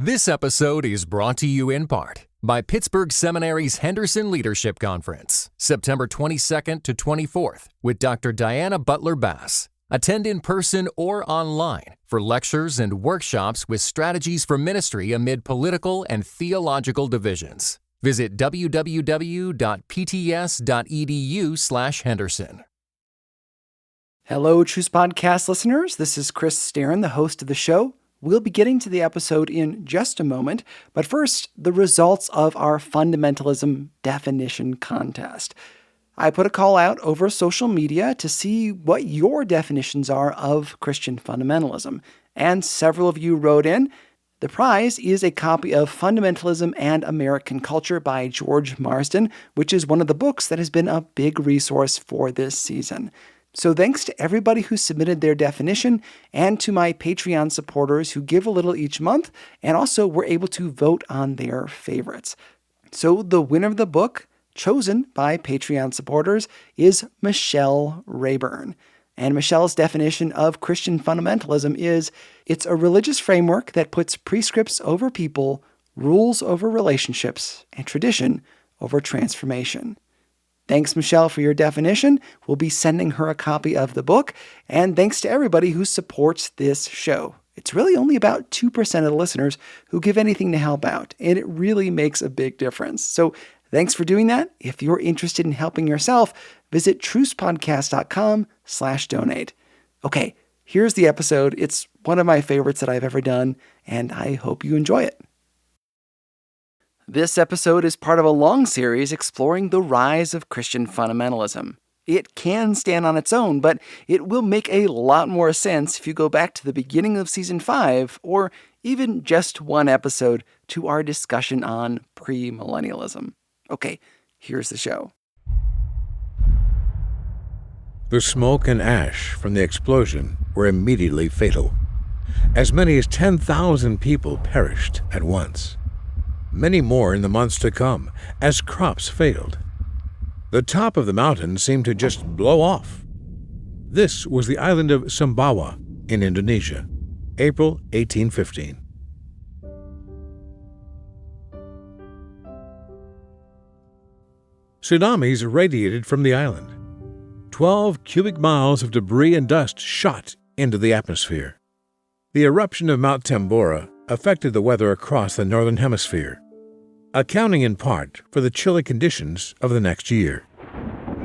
This episode is brought to you in part by Pittsburgh Seminary's Henderson Leadership Conference, September 22nd to 24th, with Dr. Diana Butler Bass. Attend in person or online for lectures and workshops with strategies for ministry amid political and theological divisions. Visit www.pts.edu/Henderson. Hello, Truce Podcast listeners. This is Chris Staron, the host of the show. We'll be getting to the episode in just a moment, but first, the results of our fundamentalism definition contest. I put a call out over social media to see what your definitions are of Christian fundamentalism, and several of you wrote in. The prize is a copy of Fundamentalism and American Culture by George Marsden, which is one of the books that has been a big resource for this season. So thanks to everybody who submitted their definition and to my Patreon supporters who give a little each month and also were able to vote on their favorites. So the winner of the book, chosen by Patreon supporters, is Michelle Rayburn. And Michelle's definition of Christian fundamentalism is, it's a religious framework that puts prescripts over people, rules over relationships, and tradition over transformation. Thanks, Michelle, for your definition. We'll be sending her a copy of the book. And thanks to everybody who supports this show. It's really only about 2% of the listeners who give anything to help out, and it really makes a big difference. So thanks for doing that. If you're interested in helping yourself, visit trucepodcast.com/donate. Okay, here's the episode. It's one of my favorites that I've ever done, and I hope you enjoy it. This episode is part of a long series exploring the rise of Christian fundamentalism. It can stand on its own, but it will make a lot more sense if you go back to the beginning of Season 5, or even just one episode to our discussion on premillennialism. Okay, here's the show. The smoke and ash from the explosion were immediately fatal. As many as 10,000 people perished at once. Many more in the months to come, as crops failed. The top of the mountain seemed to just blow off. This was the island of Sumbawa in Indonesia, April 1815. Tsunamis radiated from the island. 12 cubic miles of debris and dust shot into the atmosphere. The eruption of Mount Tambora affected the weather across the northern hemisphere, accounting in part for the chilly conditions of the next year.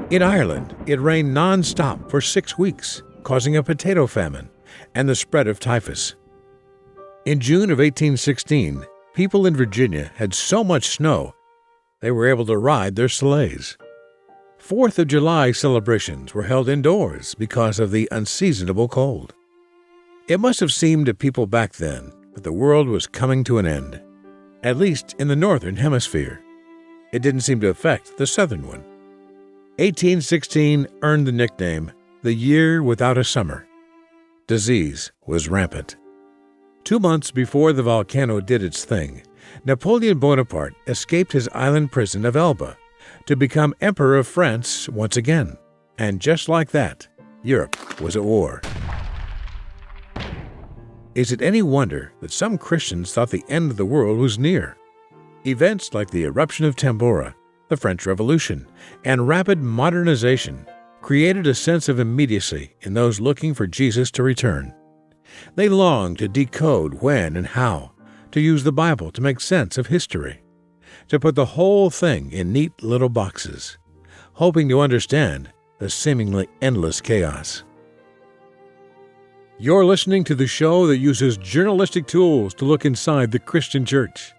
In Ireland, it rained non-stop for 6 weeks, causing a potato famine and the spread of typhus. In June of 1816, people in Virginia had so much snow they were able to ride their sleighs. 4th of July celebrations were held indoors because of the unseasonable cold. It must have seemed to people back then that the world was coming to an end, at least in the northern hemisphere. It didn't seem to affect the southern one. 1816 earned the nickname the year without a summer. Disease was rampant. 2 months before the volcano did its thing, Napoleon Bonaparte escaped his island prison of Elba to become Emperor of France once again. And just like that, Europe was at war. Is it any wonder that some Christians thought the end of the world was near? Events like the eruption of Tambora, the French Revolution, and rapid modernization created a sense of immediacy in those looking for Jesus to return. They longed to decode when and how, to use the Bible to make sense of history, to put the whole thing in neat little boxes, hoping to understand the seemingly endless chaos. You're listening to the show that uses journalistic tools to look inside the Christian church.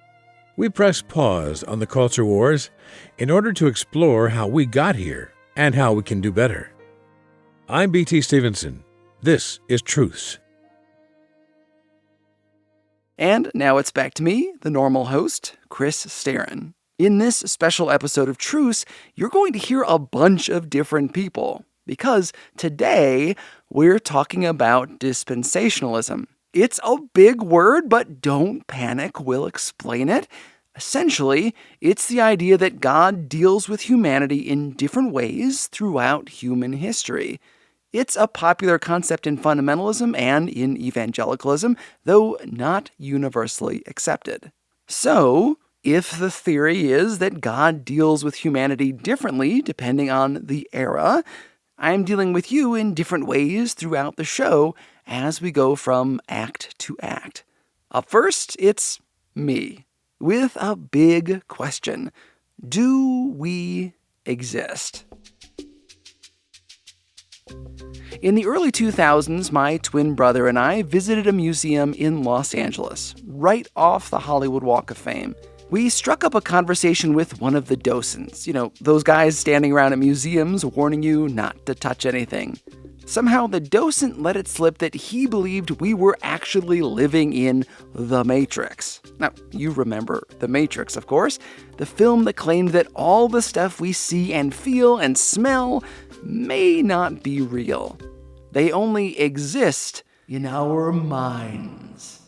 We press pause on the culture wars in order to explore how we got here and how we can do better. I'm B.T. Stevenson. This is Truce. And now it's back to me, the normal host, Chris Staron. In this special episode of Truce, you're going to hear a bunch of different people, because today we're talking about dispensationalism. It's a big word, but don't panic, we'll explain it. Essentially, it's the idea that God deals with humanity in different ways throughout human history. It's a popular concept in fundamentalism and in evangelicalism, though not universally accepted. So, if the theory is that God deals with humanity differently depending on the era, I'm dealing with you in different ways throughout the show as we go from act to act. Up first, it's me, with a big question. Do we exist? In the early 2000s, my twin brother and I visited a museum in Los Angeles, right off the Hollywood Walk of Fame. We struck up a conversation with one of the docents, those guys standing around at museums warning you not to touch anything. Somehow the docent let it slip that he believed we were actually living in The Matrix. Now, you remember The Matrix, of course, the film that claimed that all the stuff we see and feel and smell may not be real. They only exist in our minds.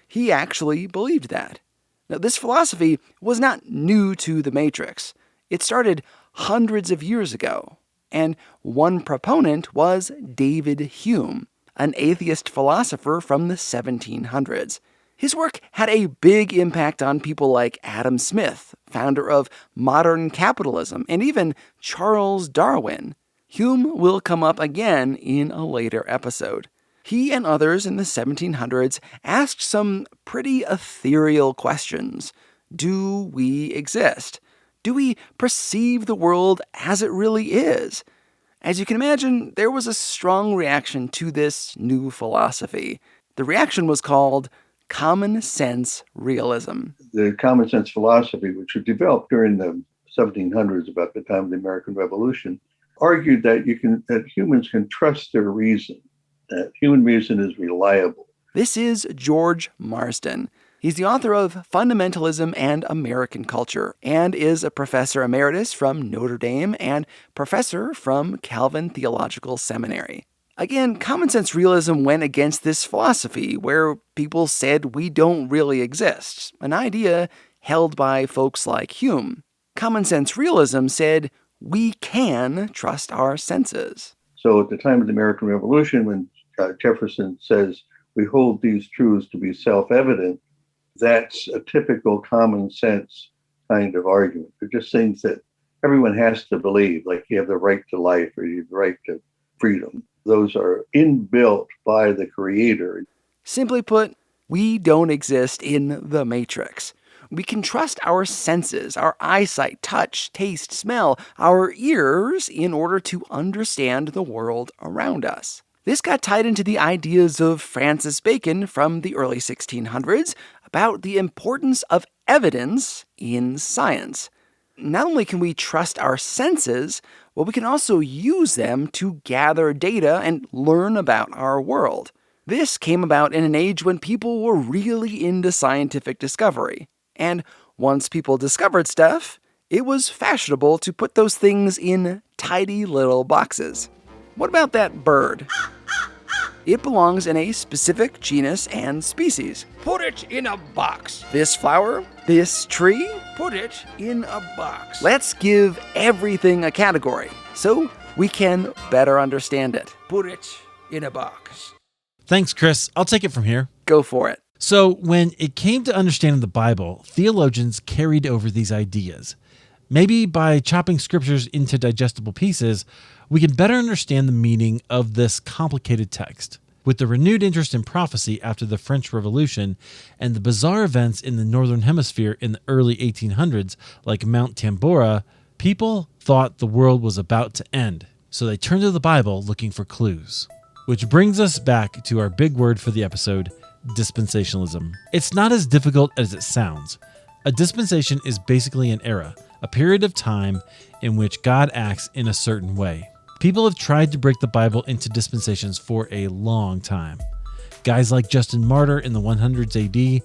He actually believed that. Now, this philosophy was not new to The Matrix. It started hundreds of years ago, and one proponent was David Hume, an atheist philosopher from the 1700s. His work had a big impact on people like Adam Smith, founder of modern capitalism, and even Charles Darwin. Hume will come up again in a later episode. He and others in the 1700s asked some pretty ethereal questions. Do we exist? Do we perceive the world as it really is? As you can imagine, there was a strong reaction to this new philosophy. The reaction was called common sense realism. The common sense philosophy, which was developed during the 1700s, about the time of the American Revolution, argued that humans can trust their reason. That human reason is reliable. This is George Marsden. He's the author of Fundamentalism and American Culture and is a professor emeritus from Notre Dame and professor from Calvin Theological Seminary. Again, common sense realism went against this philosophy where people said we don't really exist, an idea held by folks like Hume. Common sense realism said we can trust our senses. So at the time of the American Revolution, when Jefferson says we hold these truths to be self-evident, that's a typical common sense kind of argument. They're just things that everyone has to believe, like you have the right to life or you have the right to freedom. Those are inbuilt by the Creator. Simply put, we don't exist in the Matrix. We can trust our senses, our eyesight, touch, taste, smell, our ears in order to understand the world around us. This got tied into the ideas of Francis Bacon from the early 1600s about the importance of evidence in science. Not only can we trust our senses, but we can also use them to gather data and learn about our world. This came about in an age when people were really into scientific discovery. And once people discovered stuff, it was fashionable to put those things in tidy little boxes. What about that bird? It belongs in a specific genus and species. Put it in a box. This flower? This tree? Put it in a box. Let's give everything a category so we can better understand it. Put it in a box. Thanks, Chris. I'll take it from here. Go for it. So when it came to understanding the Bible, theologians carried over these ideas. Maybe by chopping scriptures into digestible pieces, we can better understand the meaning of this complicated text. With the renewed interest in prophecy after the French Revolution and the bizarre events in the Northern Hemisphere in the early 1800s, like Mount Tambora, people thought the world was about to end. So they turned to the Bible looking for clues. Which brings us back to our big word for the episode, dispensationalism. It's not as difficult as it sounds. A dispensation is basically an era, a period of time in which God acts in a certain way. People have tried to break the Bible into dispensations for a long time. Guys like Justin Martyr in the 100s AD,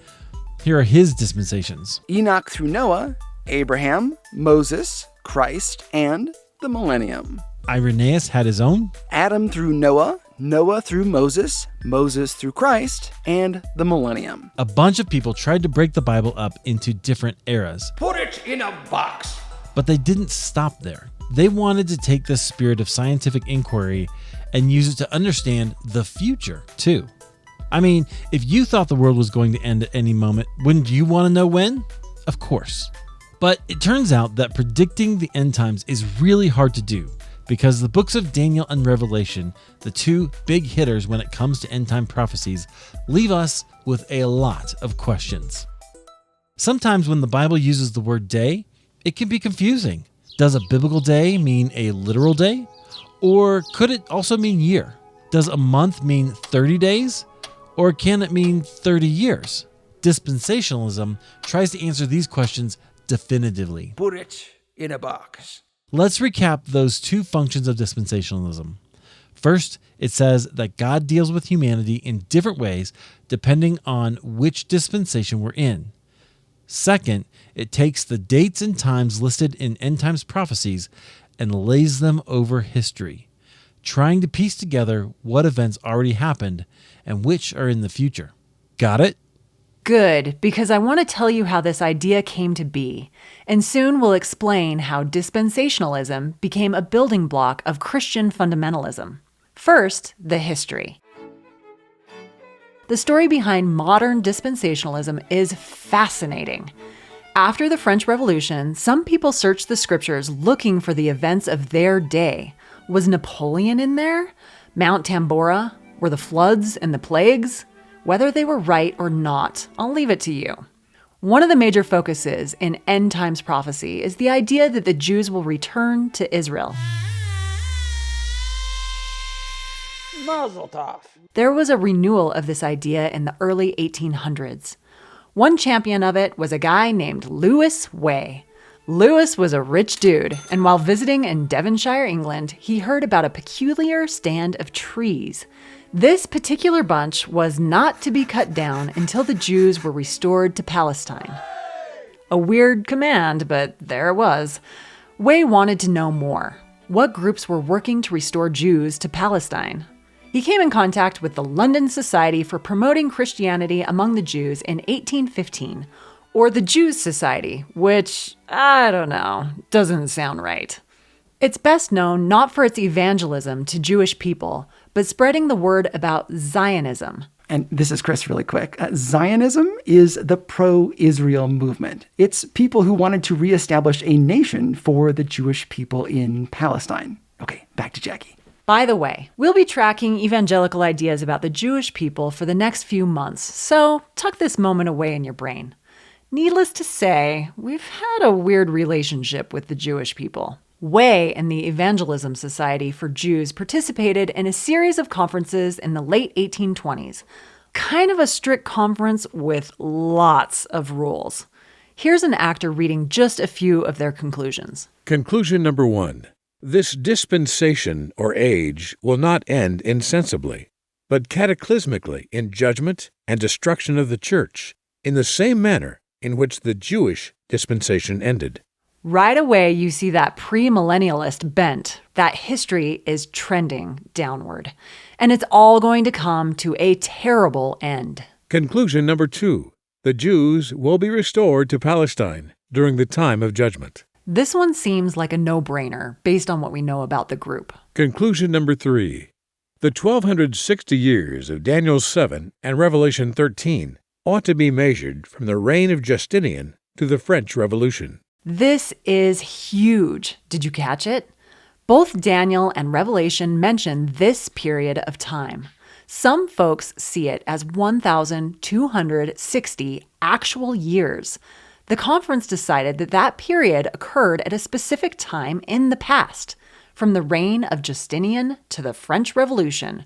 here are his dispensations. Enoch through Noah, Abraham, Moses, Christ, and the millennium. Irenaeus had his own. Adam through Noah, Noah through Moses, Moses through Christ, and the millennium. A bunch of people tried to break the Bible up into different eras. Put it in a box. But they didn't stop there. They wanted to take this spirit of scientific inquiry and use it to understand the future too. I mean, if you thought the world was going to end at any moment, wouldn't you want to know when? Of course. But it turns out that predicting the end times is really hard to do because the books of Daniel and Revelation, the two big hitters when it comes to end time prophecies, leave us with a lot of questions. Sometimes when the Bible uses the word day, it can be confusing. Does a biblical day mean a literal day? Or could it also mean year? Does a month mean 30 days? Or can it mean 30 years? Dispensationalism tries to answer these questions definitively. Put it in a box. Let's recap those two functions of dispensationalism. First, it says that God deals with humanity in different ways depending on which dispensation we're in. Second, it takes the dates and times listed in end times prophecies and lays them over history, trying to piece together what events already happened and which are in the future. Got it? Good, because I want to tell you how this idea came to be, and soon we'll explain how dispensationalism became a building block of Christian fundamentalism. First, the history. The story behind modern dispensationalism is fascinating. After the French Revolution, some people searched the scriptures looking for the events of their day. Was Napoleon in there? Mount Tambora? Were the floods and the plagues? Whether they were right or not, I'll leave it to you. One of the major focuses in end times prophecy is the idea that the Jews will return to Israel. Mazel tov. There was a renewal of this idea in the early 1800s. One champion of it was a guy named Lewis Way. Lewis was a rich dude, and while visiting in Devonshire, England, he heard about a peculiar stand of trees. This particular bunch was not to be cut down until the Jews were restored to Palestine. A weird command, but there it was. Way wanted to know more. What groups were working to restore Jews to Palestine? He came in contact with the London Society for Promoting Christianity Among the Jews in 1815, or the Jews Society, which, I don't know, doesn't sound right. It's best known not for its evangelism to Jewish people, but spreading the word about Zionism. And this is Chris really quick. Zionism is the pro-Israel movement. It's people who wanted to reestablish a nation for the Jewish people in Palestine. Okay, back to Jackie. By the way, we'll be tracking evangelical ideas about the Jewish people for the next few months, so tuck this moment away in your brain. Needless to say, we've had a weird relationship with the Jewish people. Way and the Evangelism Society for Jews participated in a series of conferences in the late 1820s. Kind of a strict conference with lots of rules. Here's an actor reading just a few of their conclusions. Conclusion number 1. This dispensation or age will not end insensibly, but cataclysmically in judgment and destruction of the church, in the same manner in which the Jewish dispensation ended. Right away, you see that premillennialist bent, that history is trending downward, and it's all going to come to a terrible end. Conclusion number 2. The Jews will be restored to Palestine during the time of judgment. This one seems like a no-brainer based on what we know about the group. Conclusion number 3. The 1260 years of Daniel 7 and Revelation 13 ought to be measured from the reign of Justinian to the French Revolution. This is huge. Did you catch it? Both Daniel and Revelation mention this period of time. Some folks see it as 1,260 actual years. The conference decided that that period occurred at a specific time in the past, from the reign of Justinian to the French Revolution.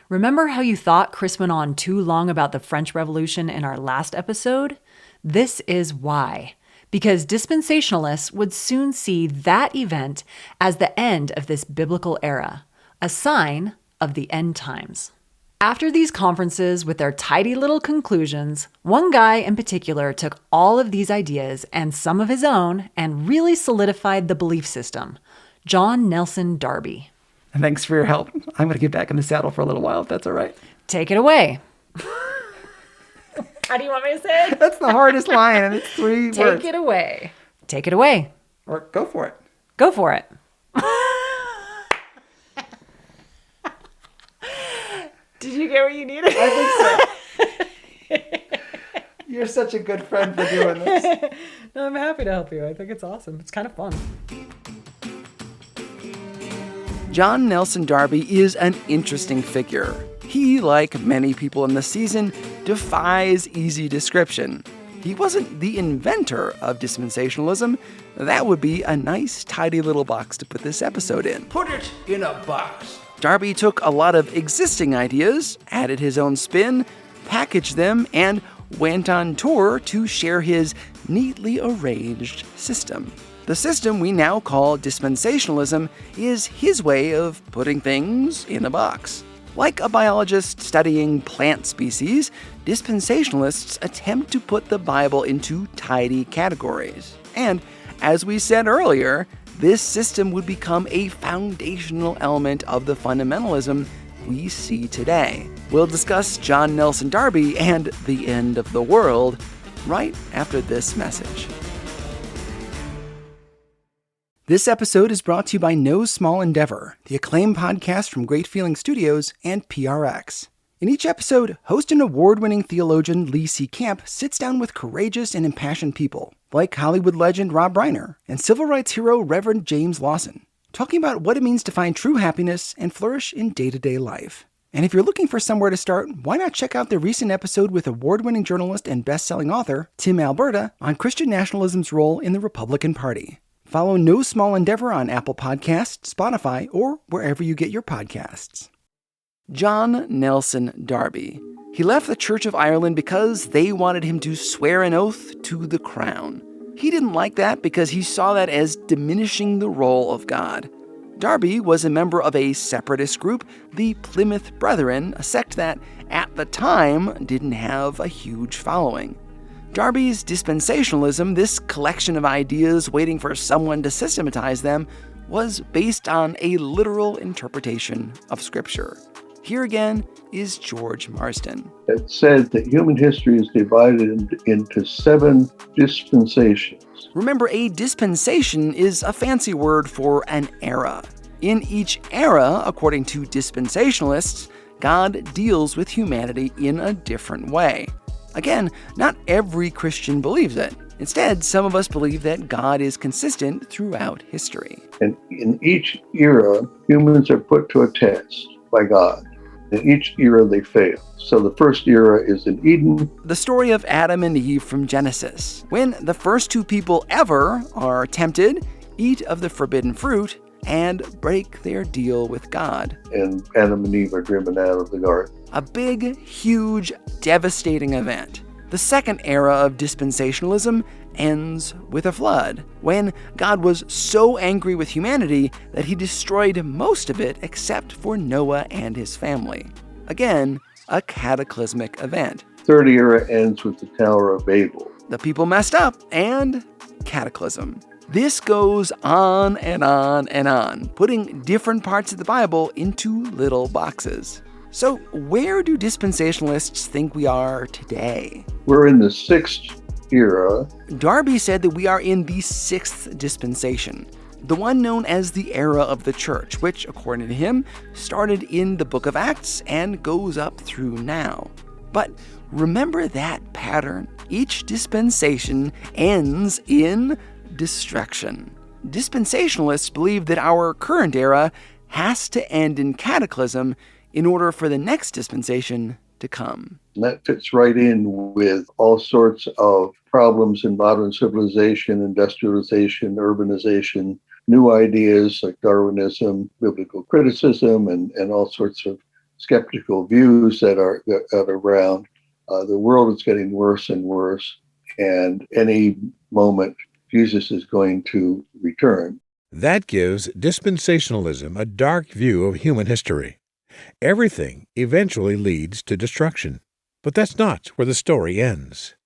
Remember how you thought Chris went on too long about the French Revolution in our last episode? This is why. Because dispensationalists would soon see that event as the end of this biblical era, a sign of the end times. After these conferences with their tidy little conclusions, one guy in particular took all of these ideas and some of his own and really solidified the belief system. John Nelson Darby. Thanks for your help. I'm going to get back in the saddle for a little while, if that's all right. Take it away. How do you want me to say it? That's the hardest line, and it's 3 words. Take it away. Take it away. Or go for it. Go for it. get what you needed? I think so. You're such a good friend for doing this. No, I'm happy to help you. I think it's awesome. It's kind of fun. John Nelson Darby is an interesting figure. He, like many people in the season, defies easy description. He wasn't the inventor of dispensationalism. That would be a nice, tidy little box to put this episode in. Put it in a box. Darby took a lot of existing ideas, added his own spin, packaged them, and went on tour to share his neatly arranged system. The system we now call dispensationalism is his way of putting things in a box. Like a biologist studying plant species, dispensationalists attempt to put the Bible into tidy categories. And, as we said earlier, this system would become a foundational element of the fundamentalism we see today. We'll discuss John Nelson Darby and the end of the world right after this message. This episode is brought to you by No Small Endeavor, the acclaimed podcast from Great Feeling Studios and PRX. In each episode, host and award-winning theologian Lee C. Camp sits down with courageous and impassioned people, like Hollywood legend Rob Reiner and civil rights hero Reverend James Lawson, talking about what it means to find true happiness and flourish in day-to-day life. And if you're looking for somewhere to start, why not check out the recent episode with award-winning journalist and best-selling author Tim Alberta on Christian nationalism's role in the Republican Party. Follow No Small Endeavor on Apple Podcasts, Spotify, or wherever you get your podcasts. John Nelson Darby. He left the Church of Ireland because they wanted him to swear an oath to the crown. He didn't like that because he saw that as diminishing the role of God. Darby was a member of a separatist group, the Plymouth Brethren, a sect that, at the time, didn't have a huge following. Darby's dispensationalism, this collection of ideas waiting for someone to systematize them, was based on a literal interpretation of Scripture. Here again is George Marsden. It said that human history is divided into 7 dispensations. Remember, a dispensation is a fancy word for an era. In each era, according to dispensationalists, God deals with humanity in a different way. Again, not every Christian believes it. Instead, some of us believe that God is consistent throughout history. And in each era, humans are put to a test by God. In each era, they fail. So the first era is in Eden. The story of Adam and Eve from Genesis, when the first 2 people ever are tempted, eat of the forbidden fruit, and break their deal with God. And Adam and Eve are driven out of the garden. A big, huge, devastating event. The second era of dispensationalism ends with a flood, when God was so angry with humanity that he destroyed most of it except for Noah and his family. Again, a cataclysmic event. Third era ends with the Tower of Babel. The people messed up, and cataclysm. This goes on and on and on, putting different parts of the Bible into little boxes. So where do dispensationalists think we are today? We're in the 6th era. Darby said that we are in the 6th dispensation, the one known as the era of the church, which, according to him, started in the book of Acts and goes up through now. But remember that pattern. Each dispensation ends in destruction. Dispensationalists believe that our current era has to end in cataclysm in order for the next dispensation to come. And that fits right in with all sorts of problems in modern civilization, industrialization, urbanization, new ideas like Darwinism, biblical criticism, and all sorts of skeptical views that are around. The world is getting worse and worse, and any moment Jesus is going to return. That gives dispensationalism a dark view of human history. Everything eventually leads to destruction. But that's not where the story ends.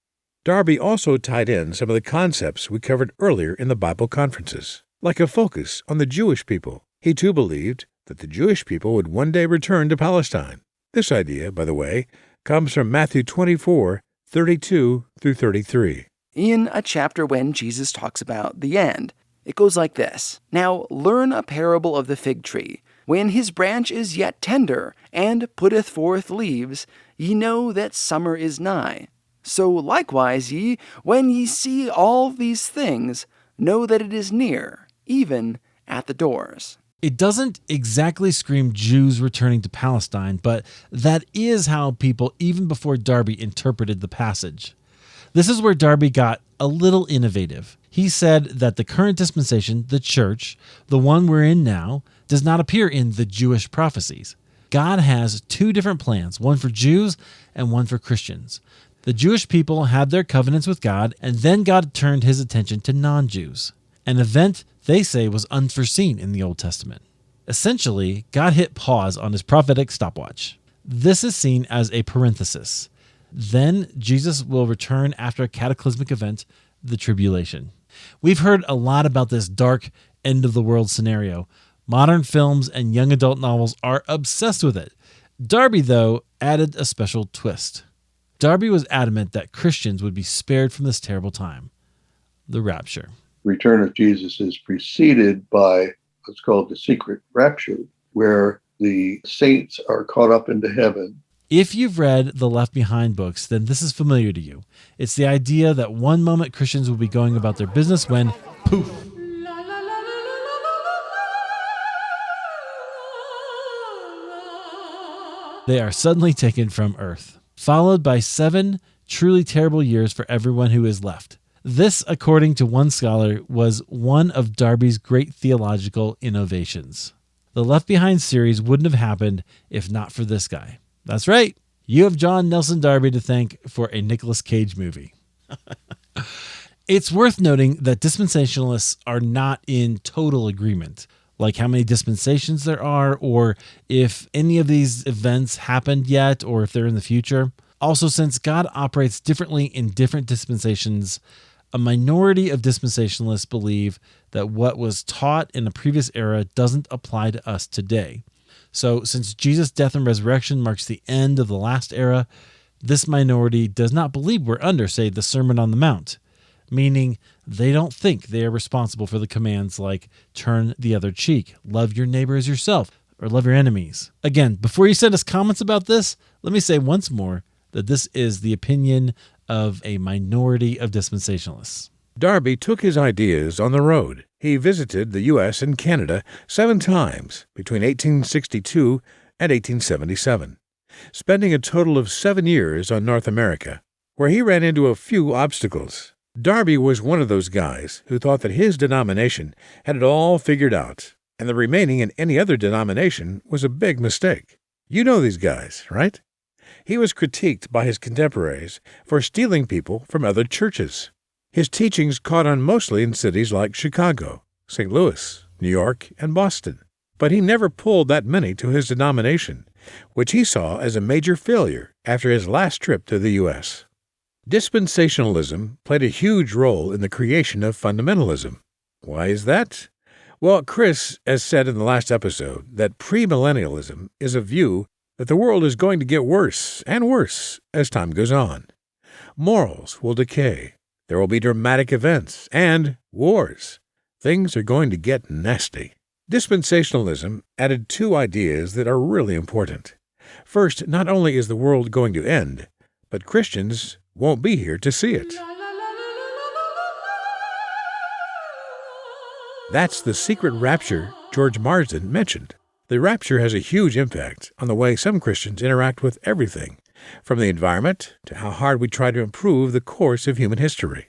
Darby also tied in some of the concepts we covered earlier in the Bible conferences, like a focus on the Jewish people. He too believed that the Jewish people would one day return to Palestine. This idea, by the way, comes from Matthew 24:32 through 33. In a chapter when Jesus talks about the end, it goes like this. Now learn a parable of the fig tree. when his branch is yet tender, and putteth forth leaves, ye know that summer is nigh. So likewise ye, when ye see all these things, know that it is near, even at the doors. It doesn't exactly scream Jews returning to Palestine, but that is how people, even before Darby, interpreted the passage. This is where Darby got a little innovative. He said that the current dispensation, the church, the one we're in now, does not appear in the Jewish prophecies. God has two different plans, one for Jews and one for Christians. The Jewish people had their covenants with God, and then God turned his attention to non-Jews, an event they say was unforeseen in the Old Testament. Essentially, God hit pause on his prophetic stopwatch. This is seen as a parenthesis. Then Jesus will return after a cataclysmic event, the tribulation. We've heard a lot about this dark end-of-the-world scenario. Modern films and young adult novels are obsessed with it. Darby, though, added a special twist. Darby was adamant that Christians would be spared from this terrible time, the rapture. Return of Jesus is preceded by what's called the secret rapture, where the saints are caught up into heaven. If you've read the Left Behind books, then this is familiar to you. It's the idea that one moment Christians will be going about their business when, poof, they are suddenly taken from earth, followed by 7 truly terrible years for everyone who is left. This, according to one scholar, was one of Darby's great theological innovations. The Left Behind series wouldn't have happened if not for this guy. That's right. You have John Nelson Darby to thank for a Nicolas Cage movie. It's worth noting that dispensationalists are not in total agreement, like how many dispensations there are, or if any of these events happened yet, or if they're in the future. Also, since God operates differently in different dispensations, a minority of dispensationalists believe that what was taught in a previous era doesn't apply to us today. So, since Jesus' death and resurrection marks the end of the last era, this minority does not believe we're under, say, the Sermon on the Mount, meaning they don't think they are responsible for the commands like turn the other cheek, love your neighbor as yourself, or love your enemies. Again, before you send us comments about this, let me say once more that this is the opinion of a minority of dispensationalists. Darby took his ideas on the road. He visited the U.S. and Canada 7 times between 1862 and 1877, spending a total of 7 years on North America, where he ran into a few obstacles. Darby was one of those guys who thought that his denomination had it all figured out, and that remaining in any other denomination was a big mistake. You know these guys, right? He was critiqued by his contemporaries for stealing people from other churches. His teachings caught on mostly in cities like Chicago, St. Louis, New York, and Boston. But he never pulled that many to his denomination, which he saw as a major failure after his last trip to the U.S. Dispensationalism played a huge role in the creation of fundamentalism. Why is that? Well, Chris has said in the last episode that premillennialism is a view that the world is going to get worse and worse as time goes on. Morals will decay. There will be dramatic events and wars. Things are going to get nasty. Dispensationalism added 2 ideas that are really important. First, not only is the world going to end, but Christians won't be here to see it. That's the secret rapture George Marsden mentioned. The rapture has a huge impact on the way some Christians interact with everything, from the environment to how hard we try to improve the course of human history.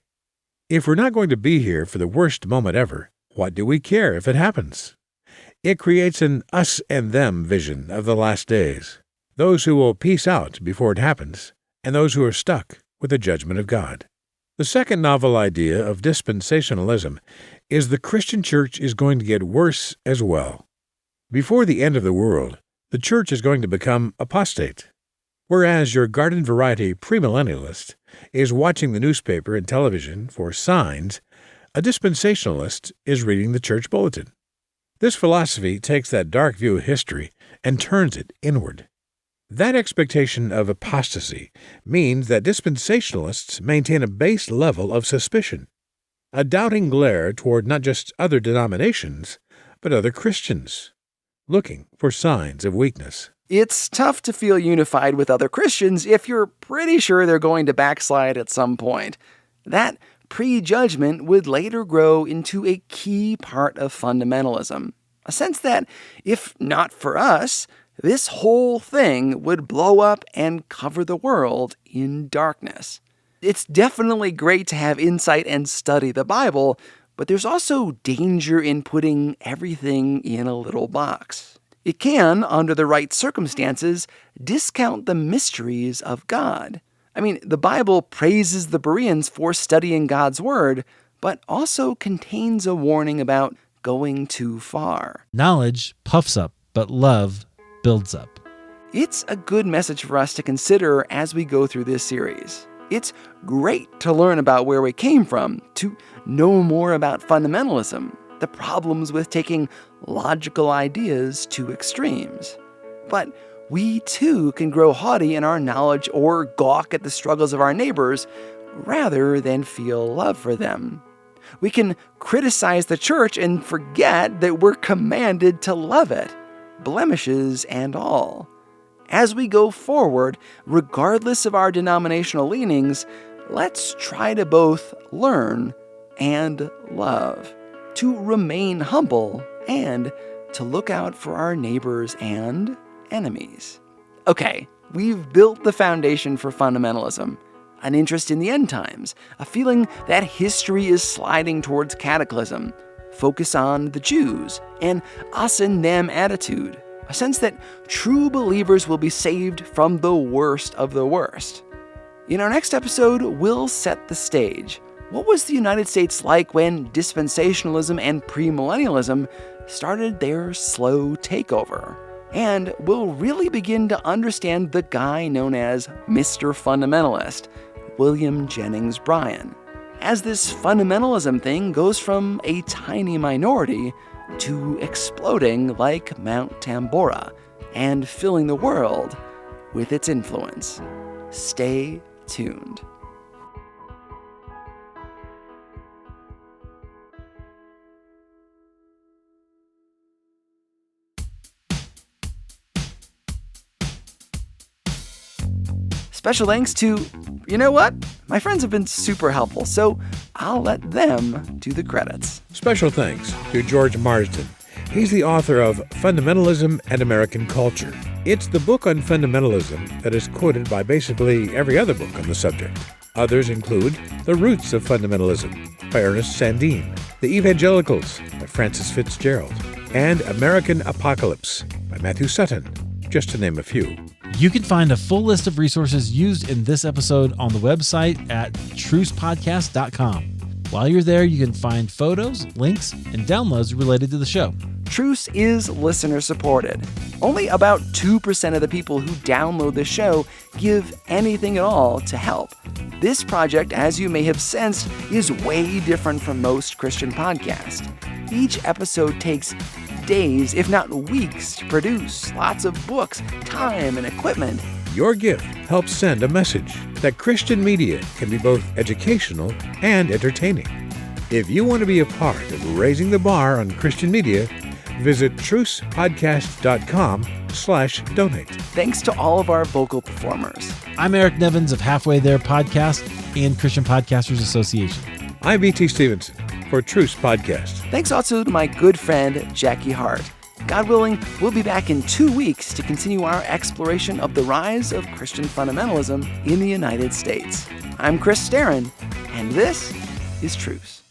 If we're not going to be here for the worst moment ever, what do we care if it happens? It creates an us and them vision of the last days, those who will peace out before it happens, and those who are stuck with the judgment of God. The second novel idea of dispensationalism is the Christian church is going to get worse as well. Before the end of the world, the church is going to become apostate. Whereas your garden variety premillennialist is watching the newspaper and television for signs, a dispensationalist is reading the church bulletin. This philosophy takes that dark view of history and turns it inward. That expectation of apostasy means that dispensationalists maintain a base level of suspicion, a doubting glare toward not just other denominations, but other Christians. looking for signs of weakness. It's tough to feel unified with other Christians if you're pretty sure they're going to backslide at some point. That prejudgment would later grow into a key part of fundamentalism. A sense that, if not for us, this whole thing would blow up and cover the world in darkness. It's definitely great to have insight and study the Bible, but there's also danger in putting everything in a little box. It can, under the right circumstances, discount the mysteries of God. I mean, the Bible praises the Bereans for studying God's Word, but also contains a warning about going too far. Knowledge puffs up, but love builds up. It's a good message for us to consider as we go through this series. It's great to learn about where we came from, to know more about fundamentalism, the problems with taking logical ideas to extremes. But we too can grow haughty in our knowledge or gawk at the struggles of our neighbors rather than feel love for them. We can criticize the church and forget that we're commanded to love it, blemishes and all. As we go forward, regardless of our denominational leanings, let's try to both learn and love, to remain humble, and to look out for our neighbors and enemies. Okay, we've built the foundation for fundamentalism. An interest in the end times, a feeling that history is sliding towards cataclysm, focus on the Jews, an us and them attitude, a sense that true believers will be saved from the worst of the worst. In our next episode, we'll set the stage. What was the United States like when dispensationalism and premillennialism started their slow takeover? And we'll really begin to understand the guy known as Mr. Fundamentalist, William Jennings Bryan, as this fundamentalism thing goes from a tiny minority to exploding like Mount Tambora and filling the world with its influence. Stay tuned. Special thanks to, you know what? My friends have been super helpful, so I'll let them do the credits. Special thanks to George Marsden. He's the author of Fundamentalism and American Culture. It's the book on fundamentalism that is quoted by basically every other book on the subject. Others include The Roots of Fundamentalism by Ernest Sandin, The Evangelicals by Francis Fitzgerald, and American Apocalypse by Matthew Sutton, just to name a few. You can find a full list of resources used in this episode on the website at trucepodcast.com. While you're there, you can find photos, links, and downloads related to the show. Truce is listener-supported. Only about 2% of the people who download the show give anything at all to help. This project, as you may have sensed, is way different from most Christian podcasts. Each episode takes days, if not weeks, to produce. Lots of books, time, and equipment. Your gift helps send a message that Christian media can be both educational and entertaining. If you want to be a part of raising the bar on Christian media, visit trucepodcast.com/donate. Thanks to all of our vocal performers. I'm Eric Nevins of Halfway There Podcast and Christian Podcasters Association. I'm B.T. Stevenson for Truce Podcast. Thanks also to my good friend, Jackie Hart. God willing, we'll be back in 2 weeks to continue our exploration of the rise of Christian fundamentalism in the United States. I'm Chris Staron, and this is Truce.